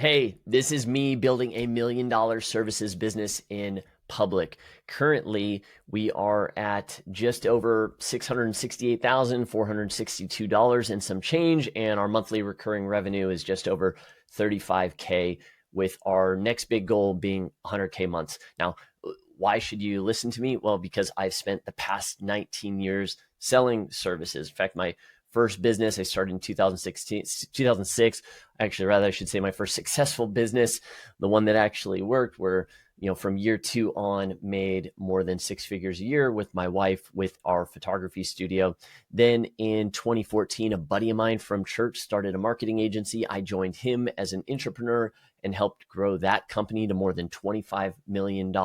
Hey, this is me building $1 million services business in public. Currently, we are at just over $668,462 and some change, and our monthly recurring revenue is just over 35K, with our next big goal being 100K months. Now, why should you listen to me? Well, because I've spent the past 19 years selling services. In fact, my first business I started in 2006. Actually, rather, I should say my first successful business, the one that actually worked, where from year 2 on, made more than 6 figures a year with my wife with our photography studio. Then in 2014, a buddy of mine from church started a marketing agency. I joined him as an entrepreneur and helped grow that company to more than $25 million.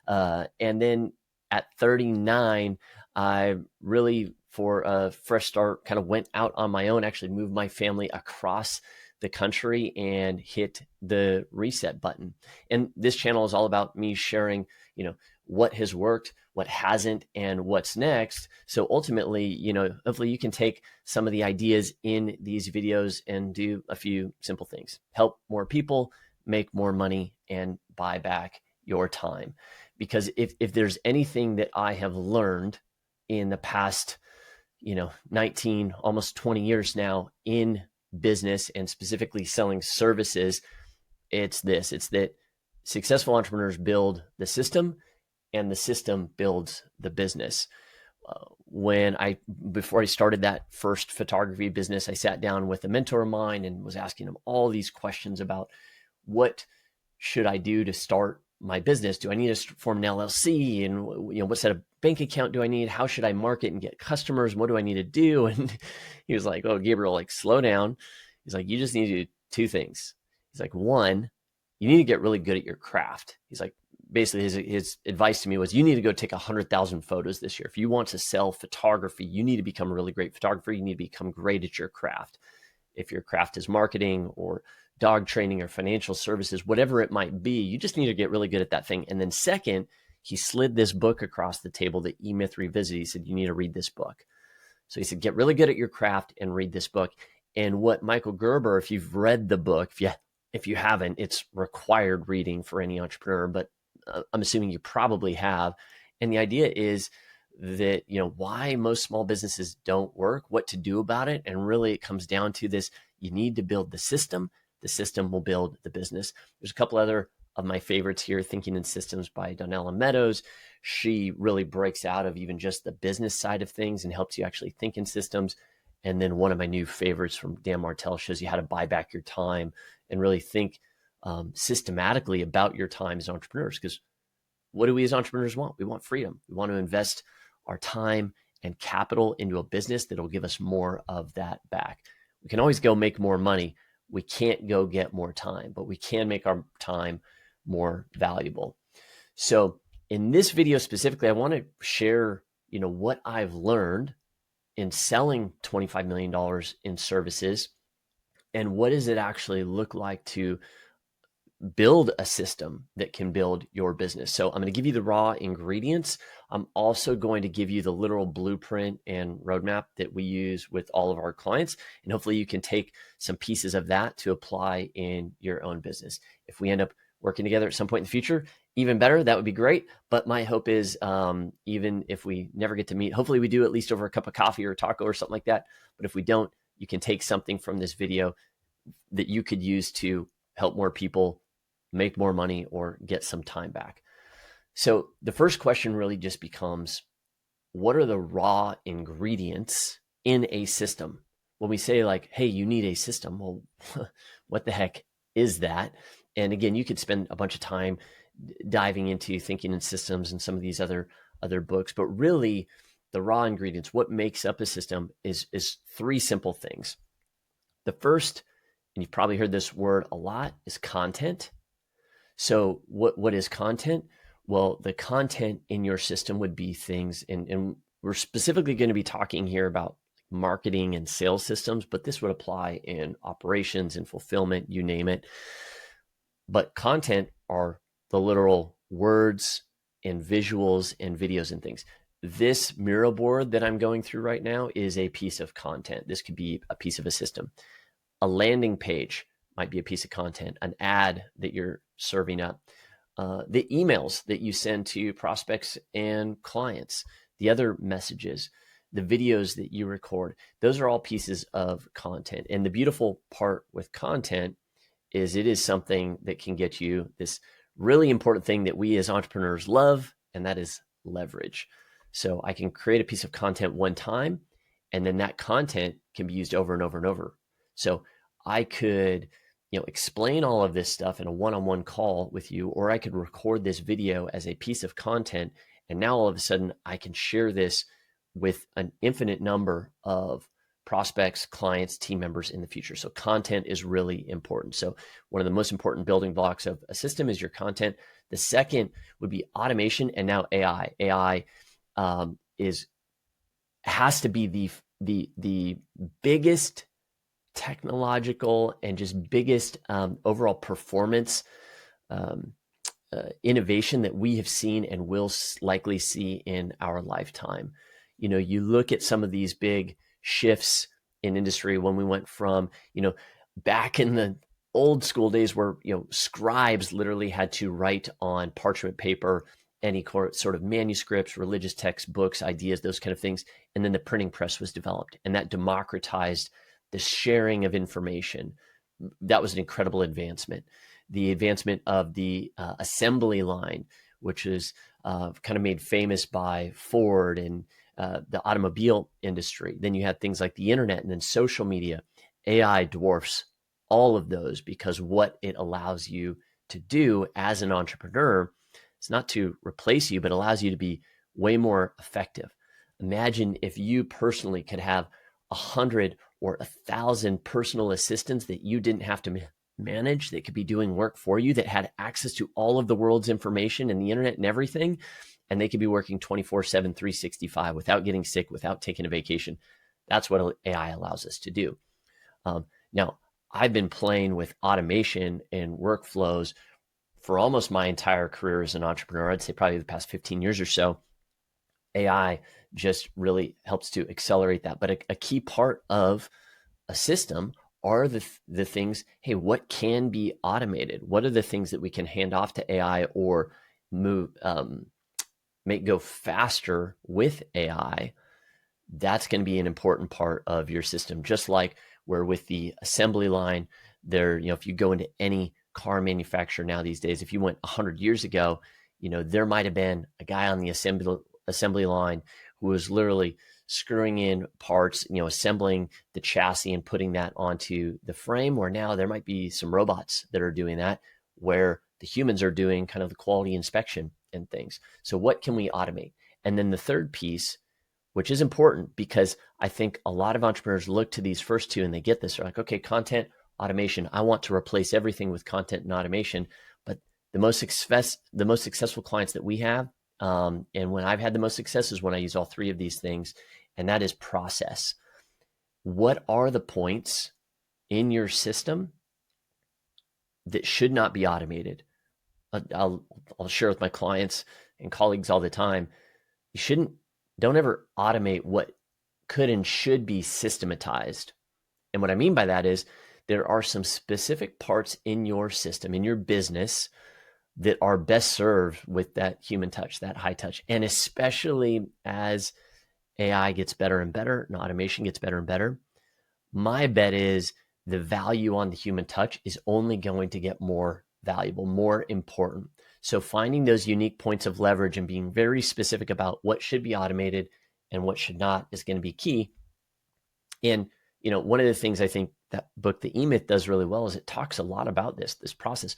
And then at 39, I really, for a fresh start, kind of went out on my own, actually moved my family across the country and hit the reset button. And this channel is all about me sharing, what has worked, what hasn't, and what's next. So ultimately, hopefully you can take some of the ideas in these videos and do a few simple things. Help more people, make more money, and buy back your time. Because if there's anything that I have learned in the past, 19, almost 20 years now in business, and specifically selling services, it's that successful entrepreneurs build the system and the system builds the business. Before I started that first photography business, I sat down with a mentor of mine and was asking him all these questions about what should I do to start my business? Do I need to form an LLC? And what set of bank account do I need? How should I market and get customers? What do I need to do? And he was like, "Oh, Gabriel, slow down." He's like, "You just need to do 2 things." He's like, "One, you need to get really good at your craft." He's like, basically his advice to me was, you need to go take 100,000 photos this year. If you want to sell photography, you need to become a really great photographer. You need to become great at your craft. If your craft is marketing or dog training or financial services, whatever it might be, you just need to get really good at that thing. And then second, he slid this book across the table, the E-Myth Revisited. He said, "You need to read this book." So he said, get really good at your craft and read this book. And what Michael Gerber, if you've read the book, if you haven't, it's required reading for any entrepreneur, but I'm assuming you probably have. And the idea is that, why most small businesses don't work, what to do about it. And really it comes down to this: you need to build the system will build the business. There's a couple other of my favorites here, Thinking in Systems by Donella Meadows. She really breaks out of even just the business side of things and helps you actually think in systems. And then one of my new favorites from Dan Martell shows you how to buy back your time and really think systematically about your time as entrepreneurs. Because what do we as entrepreneurs want? We want freedom. We want to invest our time and capital into a business that will give us more of that back. We can always go make more money. We can't go get more time, but we can make our time more valuable. So in this video specifically, I want to share, what I've learned in selling $25 million in services, and what does it actually look like to build a system that can build your business. So I'm going to give you the raw ingredients. I'm also going to give you the literal blueprint and roadmap that we use with all of our clients. And hopefully you can take some pieces of that to apply in your own business. If we end up working together at some point in the future, even better, that would be great. But my hope is, even if we never get to meet, hopefully we do at least over a cup of coffee or a taco or something like that. But if we don't, you can take something from this video that you could use to help more people make more money or get some time back. So the first question really just becomes, what are the raw ingredients in a system? When we say hey, you need a system, well, what the heck is that? And again, you could spend a bunch of time diving into Thinking in Systems and some of these other books, but really the raw ingredients, what makes up a system is 3 simple things. The first, and you've probably heard this word a lot, is content. So what is content? Well, the content in your system would be things, and we're specifically going to be talking here about marketing and sales systems, but this would apply in operations and fulfillment, you name it. But content are the literal words and visuals and videos and things. This mural board that I'm going through right now is a piece of content. This could be a piece of a system. A landing page might be a piece of content, an ad that you're serving up, the emails that you send to prospects and clients, the other messages, the videos that you record. Those are all pieces of content. And the beautiful part with content is it is something that can get you this really important thing that we as entrepreneurs love, and that is leverage. So I can create a piece of content one time, and then that content can be used over and over and over. So I could, explain all of this stuff in a one-on-one call with you, or I could record this video as a piece of content. And now all of a sudden I can share this with an infinite number of prospects, clients, team members in the future. So content is really important. So one of the most important building blocks of a system is your content. The second would be automation, and now AI. AI has to be the biggest technological and just biggest overall performance innovation that we have seen and will likely see in our lifetime. You look at some of these big shifts in industry when we went from, back in the old school days where, scribes literally had to write on parchment paper any sort of manuscripts, religious textbooks, ideas, those kind of things. And then the printing press was developed, and that democratized the sharing of information. That was an incredible advancement. The advancement of the assembly line, which is kind of made famous by Ford and the automobile industry. Then you had things like the internet and then social media. AI dwarfs all of those because what it allows you to do as an entrepreneur, it's not to replace you, but allows you to be way more effective. Imagine if you personally could have 100 or 1,000 personal assistants that you didn't have to manage, that could be doing work for you, that had access to all of the world's information and the internet and everything. And they could be working 24/7, 365 without getting sick, without taking a vacation. That's what AI allows us to do. Now, I've been playing with automation and workflows for almost my entire career as an entrepreneur. I'd say probably the past 15 years or so. AI just really helps to accelerate that. But a key part of a system are the things, hey, what can be automated? What are the things that we can hand off to AI or make go faster with AI? That's going to be an important part of your system. Just like where with the assembly line there, if you go into any car manufacturer now these days, if you went 100 years ago, there might have been a guy on the assembly line who was literally screwing in parts, assembling the chassis and putting that onto the frame, where now there might be some robots that are doing that, where the humans are doing kind of the quality inspection and things. So what can we automate? And then the third piece, which is important because I think a lot of entrepreneurs look to these first two and they get this. They're like, okay, content, automation. I want to replace everything with content and automation. But the most successful clients that we have, and when I've had the most success, is when I use all three of these things, and that is process. What are the points in your system that should not be automated? I'll share with my clients and colleagues all the time. Don't ever automate what could and should be systematized. And what I mean by that is there are some specific parts in your system, in your business, that are best served with that human touch, that high touch. And especially as AI gets better and better and automation gets better and better, my bet is the value on the human touch is only going to get more valuable, more important. So finding those unique points of leverage and being very specific about what should be automated and what should not is going to be key. And, one of the things I think that book, The E-Myth, does really well is it talks a lot about this process.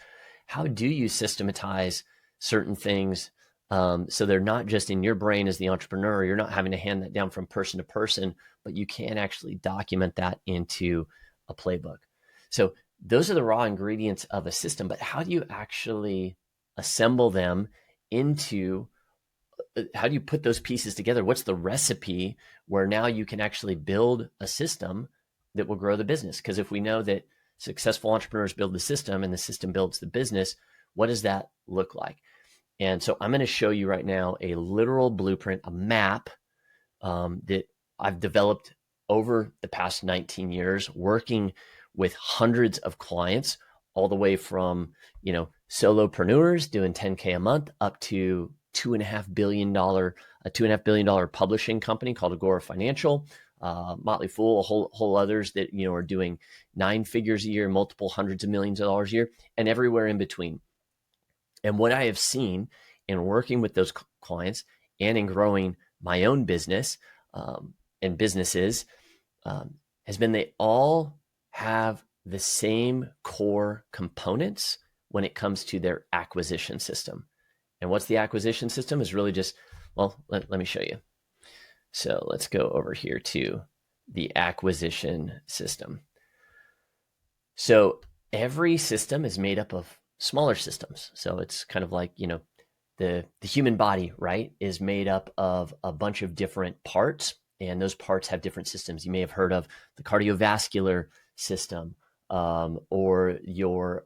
How do you systematize certain things so they're not just in your brain as the entrepreneur? You're not having to hand that down from person to person, but you can actually document that into a playbook. So those are the raw ingredients of a system, but how do you actually assemble them into, how do you put those pieces together? What's the recipe where now you can actually build a system that will grow the business? Because if we know that successful entrepreneurs build the system and the system builds the business, what does that look like? And so I'm going to show you right now a literal blueprint, a map that I've developed over the past 19 years, working with hundreds of clients, all the way from, solopreneurs doing 10K a month up to $2.5 billion, a $2.5 billion publishing company called Agora Financial, Motley Fool, a whole others that, are doing 9 figures a year, multiple hundreds of millions of dollars a year, and everywhere in between. And what I have seen in working with those clients and in growing my own business and businesses has been they all have the same core components when it comes to their acquisition system. And what's the acquisition system is really just, well, let me show you. So let's go over here to the acquisition system. So every system is made up of smaller systems. So it's kind of like, the human body, right, is made up of a bunch of different parts, and those parts have different systems. You may have heard of the cardiovascular system, or your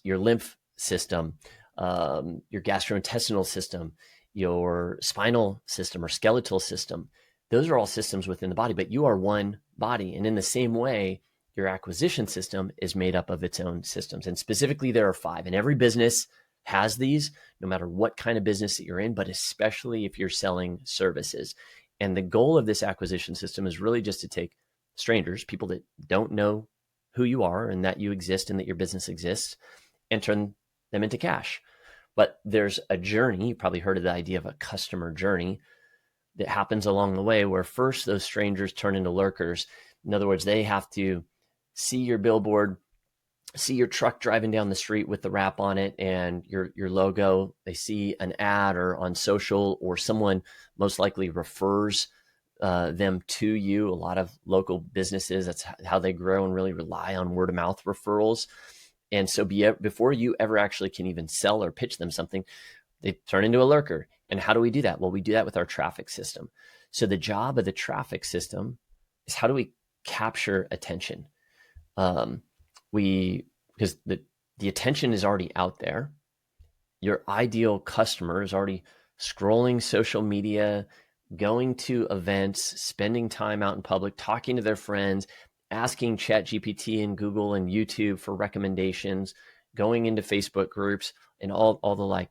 lymph system, your gastrointestinal system, your spinal system or skeletal system. Those are all systems within the body, but you are one body. And in the same way, your acquisition system is made up of its own systems. And specifically, there are 5. And every business has these, no matter what kind of business that you're in, but especially if you're selling services. And the goal of this acquisition system is really just to take strangers, people that don't know who you are and that you exist and that your business exists, and turn them into cash. But there's a journey. You probably heard of the idea of a customer journey that happens along the way, where first those strangers turn into lurkers. In other words, they have to see your billboard, see your truck driving down the street with the wrap on it and your logo. They see an ad or on social, or someone most likely refers them to you. A lot of local businesses, that's how they grow and really rely on word of mouth referrals. And so before you ever actually can even sell or pitch them something, they turn into a lurker. And how do we do that? Well, we do that with our traffic system. So the job of the traffic system is, how do we capture attention? Because the attention is already out there. Your ideal customer is already scrolling social media, going to events, spending time out in public, talking to their friends, asking ChatGPT and Google and YouTube for recommendations, going into Facebook groups and all the like.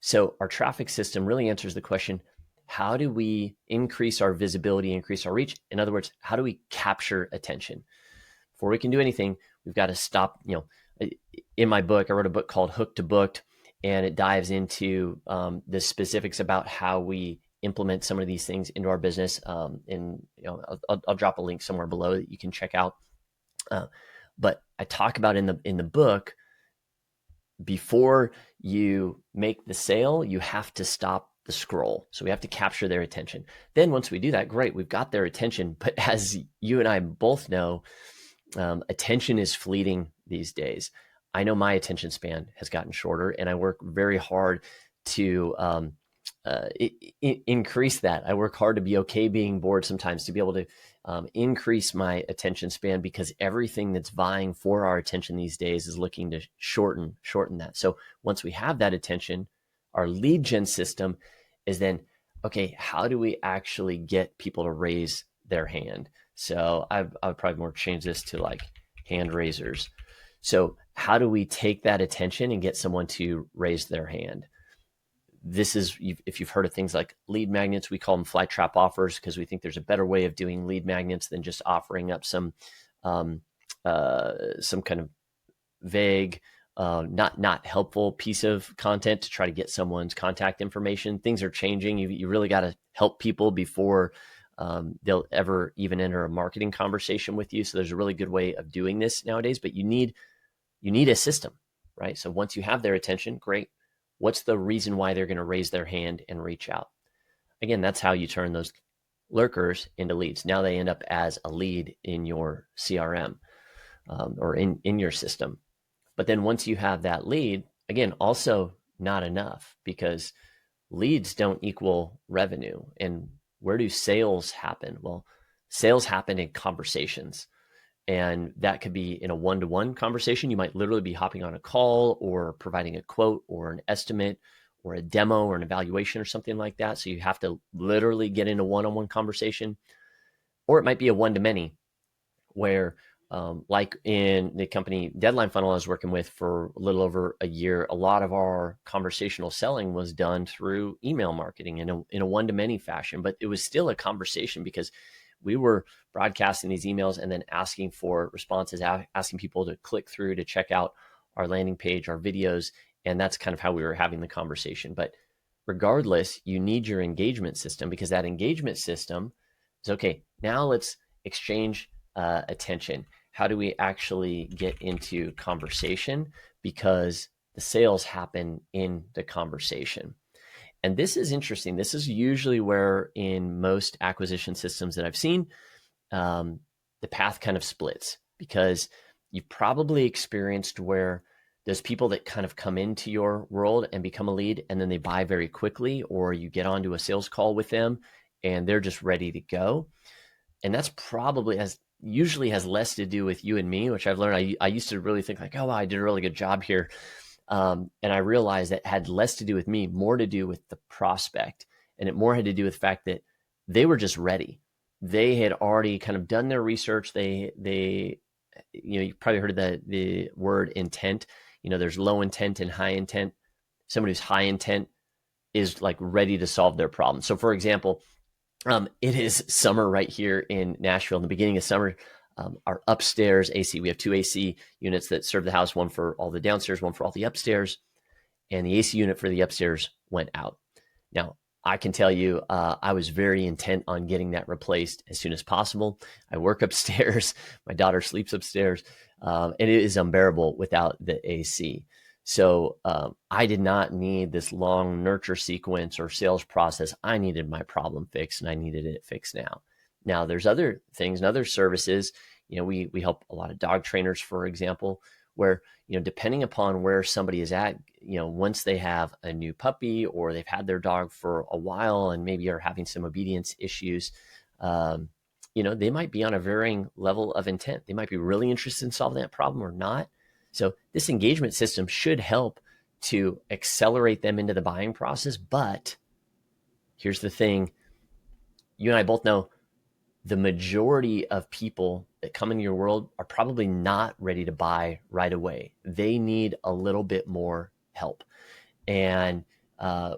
So our traffic system really answers the question, how do we increase our visibility, increase our reach? In other words, how do we capture attention? Before we can do anything, we've got to stop. In my book, I wrote a book called Hook to Booked, and it dives into the specifics about how we implement some of these things into our business. And I'll drop a link somewhere below that you can check out. But I talk about in the book, before you make the sale, you have to stop the scroll. So we have to capture their attention. Then once we do that, great, we've got their attention. But as you and I both know, attention is fleeting these days. I know my attention span has gotten shorter, and I work very hard to increase that. I work hard to be okay being bored sometimes, to be able to increase my attention span, because everything that's vying for our attention these days is looking to shorten that. So once we have that attention, our lead gen system is then, okay, how do we actually get people to raise their hand? So I would probably more change this to like hand raisers. So how do we take that attention and get someone to raise their hand? This is, if you've heard of things like lead magnets, we call them fly trap offers, because we think there's a better way of doing lead magnets than just offering up some kind of vague, not helpful piece of content to try to get someone's contact information. Things are changing. You really got to help people before they'll ever even enter a marketing conversation with you. So there's a really good way of doing this nowadays, but you need a system, right? So once you have their attention, great. What's the reason why they're going to raise their hand and reach out? Again, that's how you turn those lurkers into leads. Now they end up as a lead in your CRM or in your system. But then once you have that lead, again, also not enough, because leads don't equal revenue. And where do sales happen? Well, sales happen in conversations. And that could be in a one-to-one conversation. You might literally be hopping on a call or providing a quote or an estimate or a demo or an evaluation or something like that. So you have to literally get in a one-on-one conversation. Or it might be a one-to-many, where like in the company Deadline Funnel I was working with for a little over a year, a lot of our conversational selling was done through email marketing in a one-to-many fashion, but it was still a conversation because we were broadcasting these emails and then asking for responses, asking people to click through to check out our landing page, our videos, and that's kind of how we were having the conversation. But regardless, you need your engagement system, because that engagement system is okay. Now let's exchange attention. How do we actually get into conversation? Because the sales happen in the conversation. And this is interesting. This is usually where in most acquisition systems that I've seen, the path kind of splits, because you've probably experienced where there's people that kind of come into your world and become a lead, and then they buy very quickly, or you get onto a sales call with them and they're just ready to go. And that's probably usually has less to do with you and me, which I've learned. I used to really think like, oh, wow, I did a really good job here. And I realized that had less to do with me, more to do with the prospect. And it more had to do with the fact that they were just ready. They had already kind of done their research. They you probably heard of the word intent. There's low intent and high intent. Somebody who's high intent is like ready to solve their problem. So for example, it is summer right here in Nashville. In the beginning of summer, our upstairs AC, we have 2 AC units that serve the house, one for all the downstairs, one for all the upstairs. And the AC unit for the upstairs went out. Now, I can tell you, I was very intent on getting that replaced as soon as possible. I work upstairs. My daughter sleeps upstairs. And it is unbearable without the AC. So I did not need this long nurture sequence or sales process. I needed my problem fixed, and I needed it fixed now. Now, there's other things and other services. We help a lot of dog trainers, for example, where, depending upon where somebody is at, once they have a new puppy or they've had their dog for a while and maybe are having some obedience issues, they might be on a varying level of intent. They might be really interested in solving that problem or not. So this engagement system should help to accelerate them into the buying process. But here's the thing. You and I both know the majority of people that come into your world are probably not ready to buy right away. They need a little bit more help. And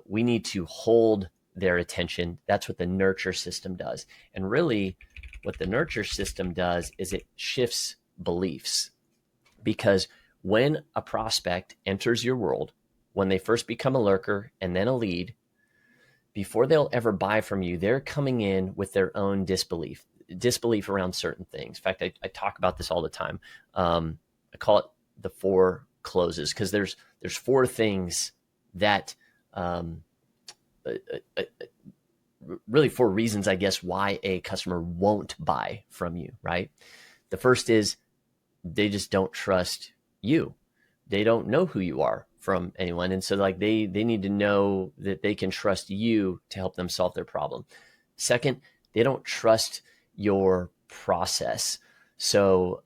we need to hold their attention. That's what the nurture system does. And really, what the nurture system does is it shifts beliefs. Because when a prospect enters your world, when they first become a lurker and then a lead, before they'll ever buy from you, they're coming in with their own disbelief around certain things. In fact, I talk about this all the time. I call it the 4 closes, because there's 4 things that really 4 reasons, I guess, why a customer won't buy from you, right? The first is they just don't trust you. They don't know who you are from anyone. And so like they need to know that they can trust you to help them solve their problem. Second, they don't trust your process. So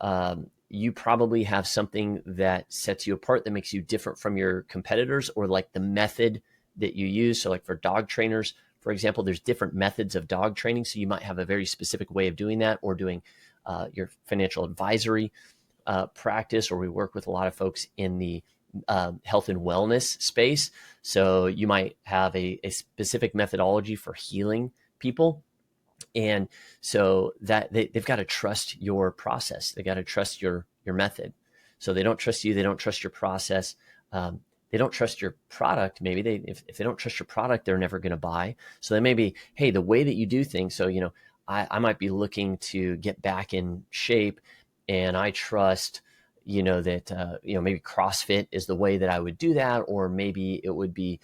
you probably have something that sets you apart, that makes you different from your competitors, or like the method that you use. So like for dog trainers, for example, there's different methods of dog training. So you might have a very specific way of doing that, or doing your financial advisory practice, or we work with a lot of folks in the health and wellness space. So you might have a specific methodology for healing people. And so that they've got to trust your process. They got to trust your method. So they don't trust you. They don't trust your process. They don't trust your product. Maybe if they don't trust your product, they're never going to buy. So they may be, hey, the way that you do things. So, I might be looking to get back in shape, and I trust, that, maybe CrossFit is the way that I would do that. Or maybe it would be,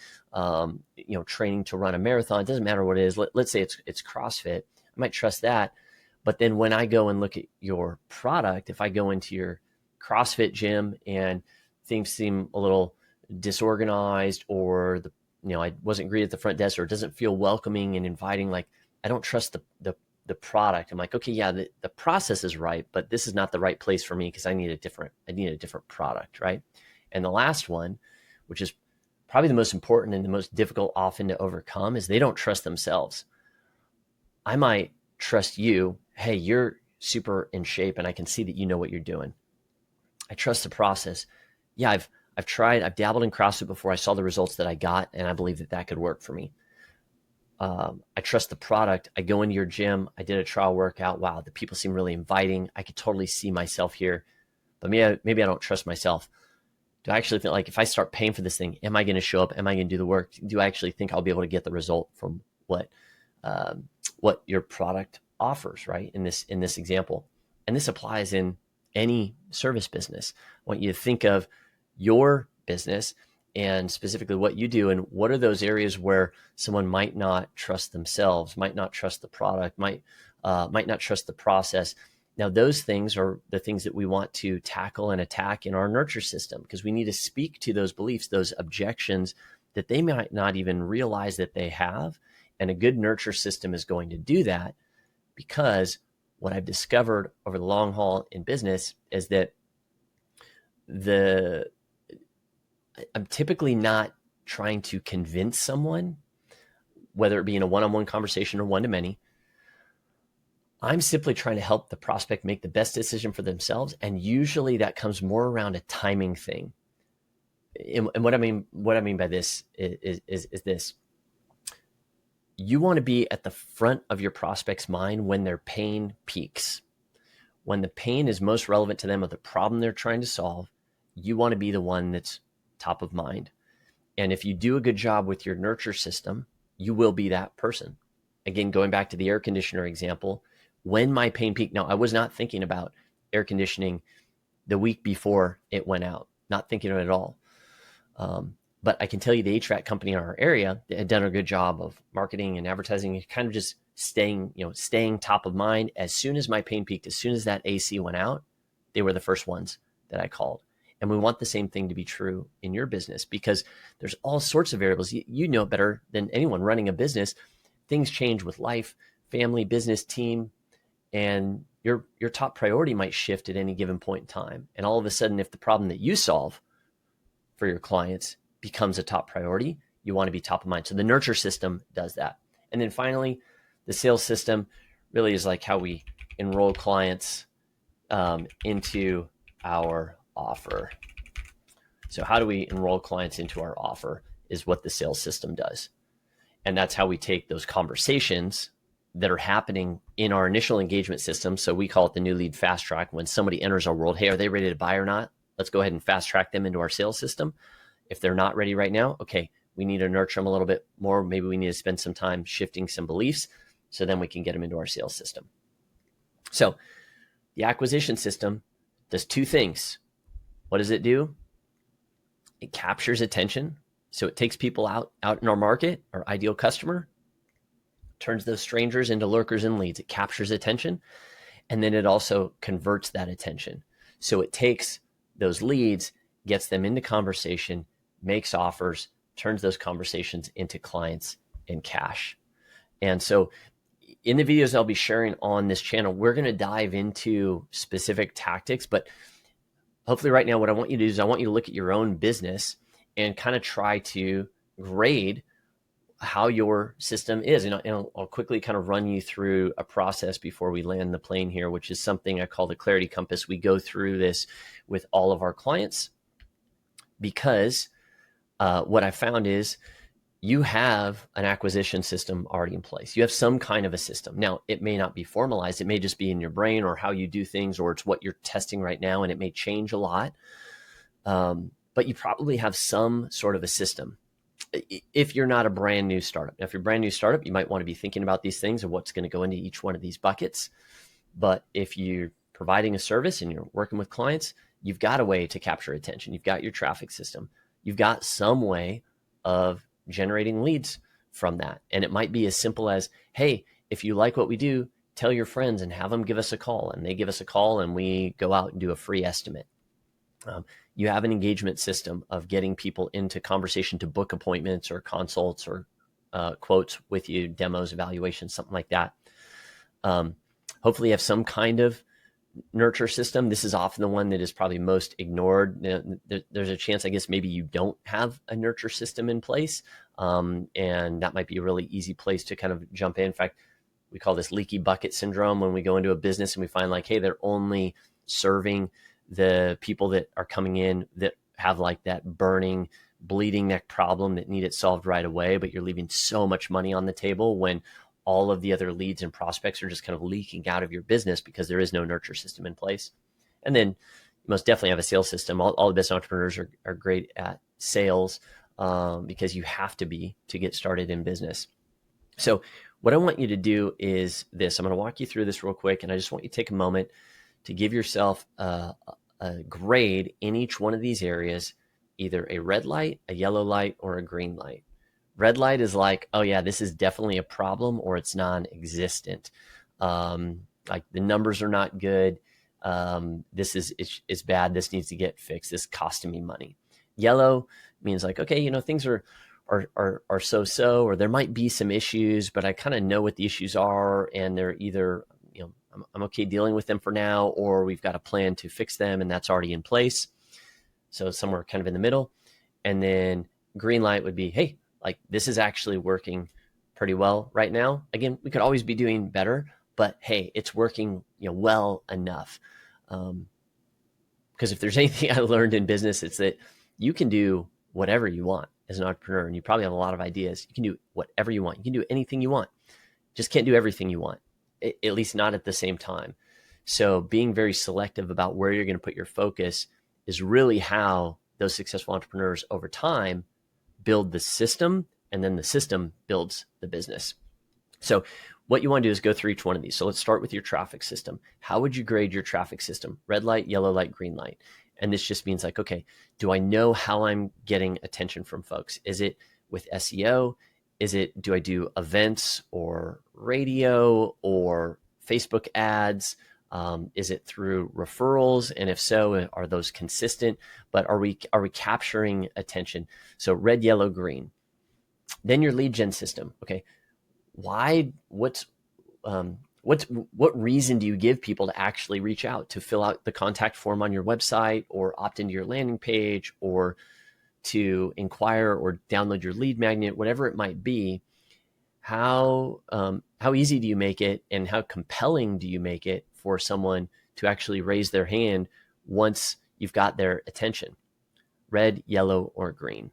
training to run a marathon. It doesn't matter what it is. Let's say it's CrossFit. I might trust that. But then when I go and look at your product, if I go into your CrossFit gym and things seem a little disorganized, or I wasn't greeted at the front desk, or it doesn't feel welcoming and inviting, like I don't trust the product. I'm like, okay, yeah, the process is right, but this is not the right place for me, because I need a different product, right? And the last one, which is probably the most important and the most difficult often to overcome, is they don't trust themselves. I might trust you. Hey, you're super in shape and I can see that you know what you're doing. I trust the process. Yeah, I've dabbled in CrossFit before. I saw the results that I got, and I believe that that could work for me. I trust the product. I go into your gym. I did a trial workout. Wow, the people seem really inviting. I could totally see myself here, but maybe I don't trust myself. Do I actually think, like, if I start paying for this thing, am I going to show up? Am I going to do the work? Do I actually think I'll be able to get the result from what your product offers, right? In this example, and this applies in any service business. I want you to think of your business and specifically what you do, and what are those areas where someone might not trust themselves, might not trust the product, might not trust the process. Now, those things are the things that we want to tackle and attack in our nurture system, because we need to speak to those beliefs, those objections that they might not even realize that they have. And a good nurture system is going to do that, because what I've discovered over the long haul in business is that I'm typically not trying to convince someone, whether it be in a one-on-one conversation or one-to-many. I'm simply trying to help the prospect make the best decision for themselves. And usually that comes more around a timing thing. And what I mean by this is this. You want to be at the front of your prospect's mind when their pain peaks. When the pain is most relevant to them of the problem they're trying to solve, you want to be the one that's top of mind. And if you do a good job with your nurture system, you will be that person. Again, going back to the air conditioner example, when my pain peaked, now I was not thinking about air conditioning the week before it went out, not thinking of it at all. But I can tell you the HVAC company in our area had done a good job of marketing and advertising, and kind of just staying top of mind. As soon as my pain peaked, as soon as that AC went out, they were the first ones that I called. And we want the same thing to be true in your business, because there's all sorts of variables. You know better than anyone running a business. Things change with life, family, business, team, and your top priority might shift at any given point in time. And all of a sudden, if the problem that you solve for your clients becomes a top priority, you want to be top of mind. So the nurture system does that. And then finally, the sales system really is like how we enroll clients into our offer. So how do we enroll clients into our offer is what the sales system does. And that's how we take those conversations that are happening in our initial engagement system. So we call it the new lead fast track. When somebody enters our world, hey, are they ready to buy or not? Let's go ahead and fast track them into our sales system. If they're not ready right now, okay, we need to nurture them a little bit more. Maybe we need to spend some time shifting some beliefs, so then we can get them into our sales system. So the acquisition system does two things. What does it do? It captures attention. So it takes people out in our market, our ideal customer, turns those strangers into lurkers and leads. It captures attention, and then it also converts that attention. So it takes those leads, gets them into conversation, makes offers, turns those conversations into clients and cash. And so in the videos I'll be sharing on this channel, we're going to dive into specific tactics, but hopefully right now what I want you to do is I want you to look at your own business and kind of try to grade how your system is. And I'll quickly kind of run you through a process before we land the plane here, which is something I call the Clarity Compass. We go through this with all of our clients because what I found is you have an acquisition system already in place. You have some kind of a system. Now, it may not be formalized. It may just be in your brain or how you do things, or it's what you're testing right now, and it may change a lot. But you probably have some sort of a system. If you're not a brand new startup. Now, if you're a brand new startup, you might want to be thinking about these things and what's going to go into each one of these buckets. But if you're providing a service and you're working with clients, you've got a way to capture attention. You've got your traffic system. You've got some way of generating leads from that. And it might be as simple as, hey, if you like what we do, tell your friends and have them give us a call. And they give us a call and we go out and do a free estimate. You have an engagement system of getting people into conversation to book appointments or consults or quotes with you, demos, evaluations, something like that. Hopefully you have some kind of nurture system. This is often the one that is probably most ignored. There's a chance, I guess, maybe you don't have a nurture system in place. And that might be a really easy place to kind of jump in. In fact, we call this leaky bucket syndrome when we go into a business and we find like, hey, they're only serving the people that are coming in that have like that burning, bleeding neck problem that need it solved right away, but you're leaving so much money on the table when all of the other leads and prospects are just kind of leaking out of your business because there is no nurture system in place. And then you most definitely have a sales system. All the best entrepreneurs are great at sales because you have to be to get started in business. So what I want you to do is this. I'm going to walk you through this real quick, and I just want you to take a moment to give yourself a grade in each one of these areas, either a red light, a yellow light, or a green light. Red light is like, oh yeah, this is definitely a problem, or it's non-existent. Like the numbers are not good. This is bad. This needs to get fixed. This is costing me money. Yellow means like, okay, things are so-so, or there might be some issues, but I kind of know what the issues are, and they're either, I'm okay dealing with them for now, or we've got a plan to fix them, and that's already in place. So somewhere kind of in the middle. And then green light would be, hey, like this is actually working pretty well right now. Again, we could always be doing better, but hey, it's working, well enough. Because if there's anything I learned in business, it's that you can do whatever you want as an entrepreneur, and you probably have a lot of ideas. You can do whatever you want. You can do anything you want. Just can't do everything you want, at least not at the same time. So being very selective about where you're going to put your focus is really how those successful entrepreneurs over time build the system, and then the system builds the business. So what you want to do is go through each one of these. So let's start with your traffic system. How would you grade your traffic system? Red light, yellow light, green light. And this just means like, okay, do I know how I'm getting attention from folks? Is it with SEO? Do I do events or radio or Facebook ads? Is it through referrals? And if so, are those consistent? But are we capturing attention? So red, yellow, green. Then your lead gen system. Okay, what reason do you give people to actually reach out, to fill out the contact form on your website, or opt into your landing page, or to inquire or download your lead magnet, whatever it might be? How easy do you make it, and how compelling do you make it for someone to actually raise their hand once you've got their attention? Red, yellow, or green.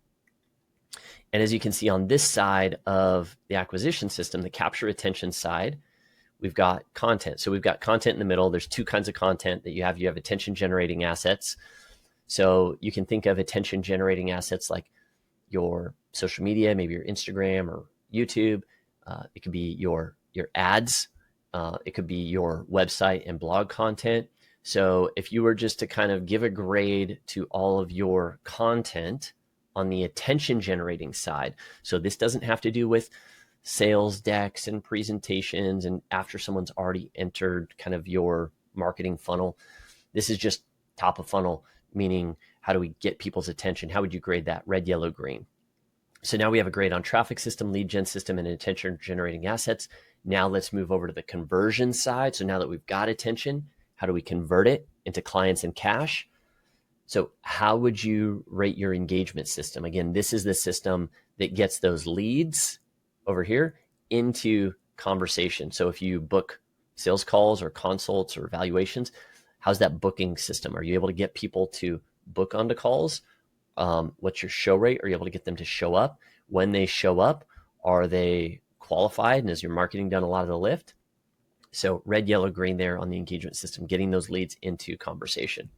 And as you can see on this side of the acquisition system, the capture attention side, we've got content. So we've got content in the middle. There's two kinds of content that you have. You have attention generating assets. So you can think of attention generating assets like your social media, maybe your Instagram or YouTube. It could be your ads. It could be your website and blog content. So if you were just to kind of give a grade to all of your content on the attention generating side, so this doesn't have to do with sales decks and presentations and after someone's already entered kind of your marketing funnel. This is just top of funnel, meaning how do we get people's attention? How would you grade that? Red, yellow, green. So now we have a grade on traffic system, lead gen system, and attention generating assets. Now let's move over to the conversion side. So now that we've got attention, how do we convert it into clients and cash? So how would you rate your engagement system? Again, this is the system that gets those leads over here into conversation. So if you book sales calls or consults or evaluations, how's that booking system? Are you able to get people to book onto calls? What's your show rate? Are you able to get them to show up? When they show up, are they qualified? And is your marketing done a lot of the lift? So red, yellow, green there on the engagement system, getting those leads into conversation.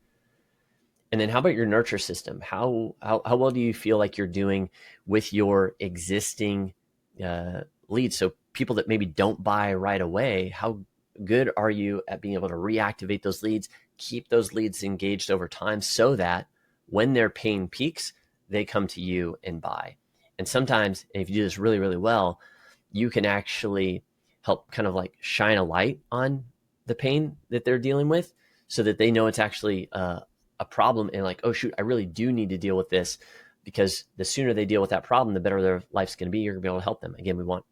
And then how about your nurture system? How well do you feel like you're doing with your existing leads? So people that maybe don't buy right away, how good are you at being able to reactivate those leads, keep those leads engaged over time so that when their pain peaks, they come to you and buy? And sometimes if you do this really, really well, you can actually help kind of like shine a light on the pain that they're dealing with so that they know it's actually a problem, and like, oh shoot, I really do need to deal with this, because the sooner they deal with that problem, the better their life's going to be. You're going to be able to help them. Again, we want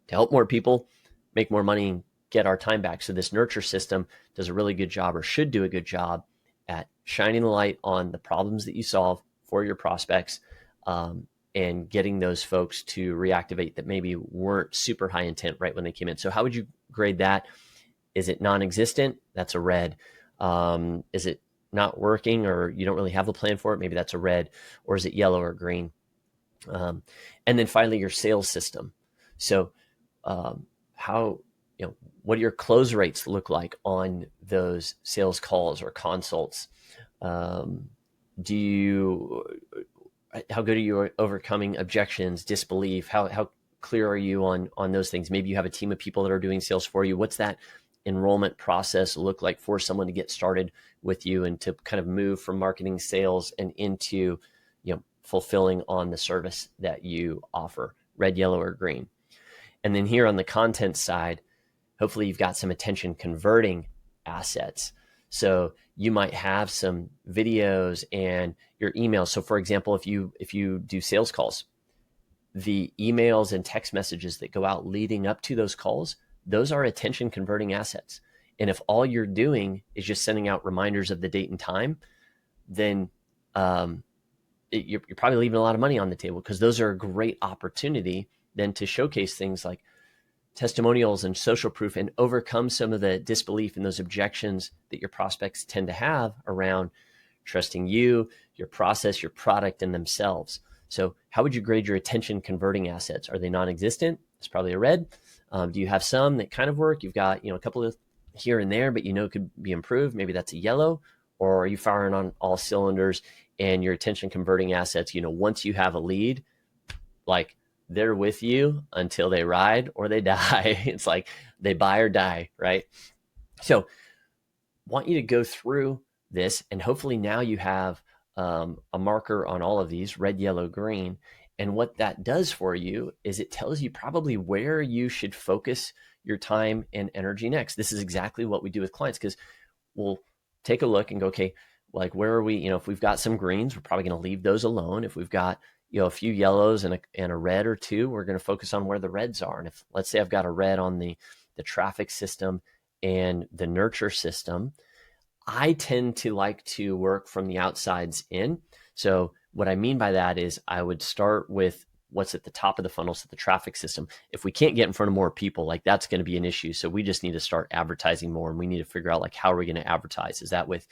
to help more people, make more money, and get our time back. So this nurture system does a really good job, or should do a good job, at shining the light on the problems that you solve for your prospects, and getting those folks to reactivate that maybe weren't super high intent right when they came in. So how would you grade that? Is it non-existent? That's a red. Is it not working, or you don't really have a plan for it? Maybe that's a red. Or is it yellow or green? And then finally, your sales system. So how, what do your close rates look like on those sales calls or consults? Do you, how good are you at overcoming objections, disbelief? How clear are you on those things? Maybe you have a team of people that are doing sales for you. What's that enrollment process look like for someone to get started with you and to kind of move from marketing, sales, and into, fulfilling on the service that you offer? Red, yellow, or green. And then here on the content side, hopefully you've got some attention converting assets. So you might have some videos and your emails. So for example, if you do sales calls, the emails and text messages that go out leading up to those calls, those are attention converting assets. And if all you're doing is just sending out reminders of the date and time, then you're probably leaving a lot of money on the table, because those are a great opportunity then to showcase things like testimonials and social proof and overcome some of the disbelief and those objections that your prospects tend to have around trusting you, your process, your product, and themselves. So how would you grade your attention converting assets? Are they non-existent? It's probably a red. Do you have some that kind of work? You've got, a couple of here and there, but could be improved. Maybe that's a yellow. Or are you firing on all cylinders and your attention converting assets, once you have a lead, like they're with you until they ride or they die. It's like they buy or die, right? So want you to go through this, and hopefully now you have a marker on all of these, red, yellow, green. And what that does for you is it tells you probably where you should focus your time and energy next. This is exactly what we do with clients, because we'll take a look and go, okay, like where are we? If we've got some greens, we're probably going to leave those alone. If we've got a few yellows and a red or two, we're going to focus on where the reds are. And if, let's say I've got a red on the traffic system and the nurture system, I tend to like to work from the outsides in. So what I mean by that is I would start with what's at the top of the funnel, so the traffic system. If we can't get in front of more people, like that's going to be an issue. So we just need to start advertising more, and we need to figure out like, how are we going to advertise? Is that with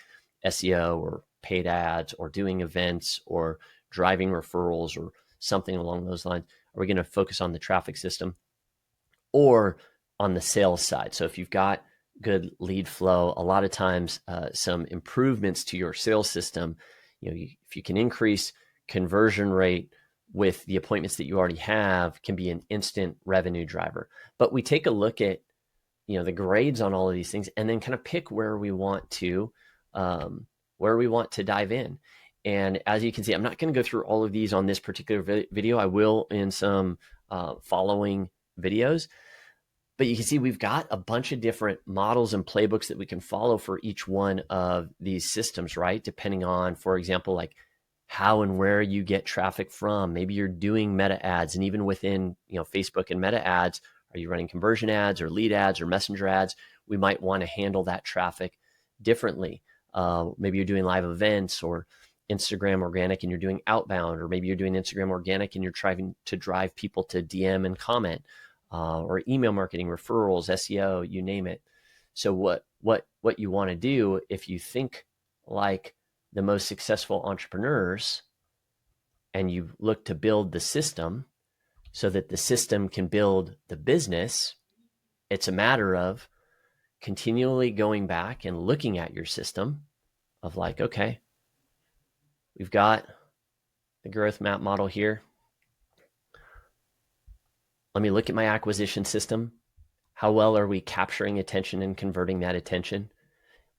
SEO or paid ads or doing events or driving referrals or something along those lines? Are we going to focus on the traffic system or on the sales side? So if you've got good lead flow, a lot of times some improvements to your sales system, if you can increase conversion rate with the appointments that you already have, can be an instant revenue driver. But we take a look at the grades on all of these things, and then kind of pick where we want to dive in. And as you can see, I'm not going to go through all of these on this particular video. I will in some following videos. But you can see we've got a bunch of different models and playbooks that we can follow for each one of these systems, right? Depending on, for example, like how and where you get traffic from. Maybe you're doing meta ads, and even within Facebook and meta ads, are you running conversion ads or lead ads or messenger ads? We might want to handle that traffic differently. Maybe you're doing live events or Instagram organic and you're doing outbound, or maybe you're doing Instagram organic and you're trying to drive people to DM and comment, or email marketing, referrals, SEO, you name it. So what you want to do, if you think like the most successful entrepreneurs and you look to build the system so that the system can build the business, it's a matter of continually going back and looking at your system of like, okay, we've got the growth map model here. Let me look at my acquisition system. How well are we capturing attention and converting that attention?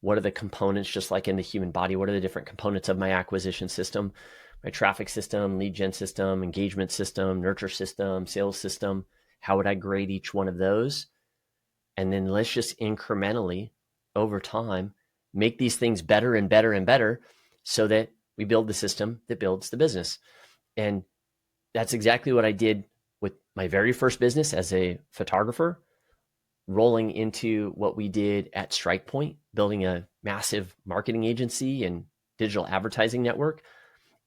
What are the components, just like in the human body? What are the different components of my acquisition system? My traffic system, lead gen system, engagement system, nurture system, sales system. How would I grade each one of those? And then let's just incrementally over time make these things better and better and better so that we build the system that builds the business. And that's exactly what I did with my very first business as a photographer, rolling into what we did at Strike Point, building a massive marketing agency and digital advertising network,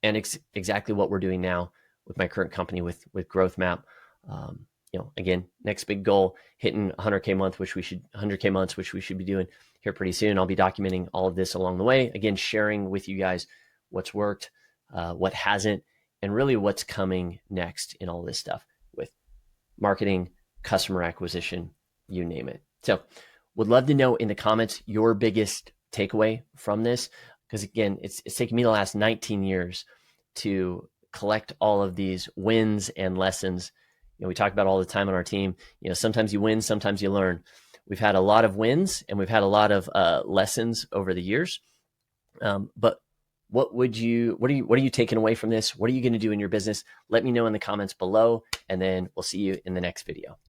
and exactly what we're doing now with my current company with Growth Map. again, next big goal, hitting 100K month, 100K months, which we should be doing here pretty soon. I'll be documenting all of this along the way. Again, sharing with you guys what's worked, what hasn't, and really what's coming next in all this stuff with marketing, customer acquisition, you name it. So would love to know in the comments your biggest takeaway from this, because again, it's taken me the last 19 years to collect all of these wins and lessons. We talk about all the time on our team, sometimes you win, sometimes you learn. We've had a lot of wins and we've had a lot of lessons over the years. But what are you taking away from this? What are you going to do in your business? Let me know in the comments below, and then we'll see you in the next video.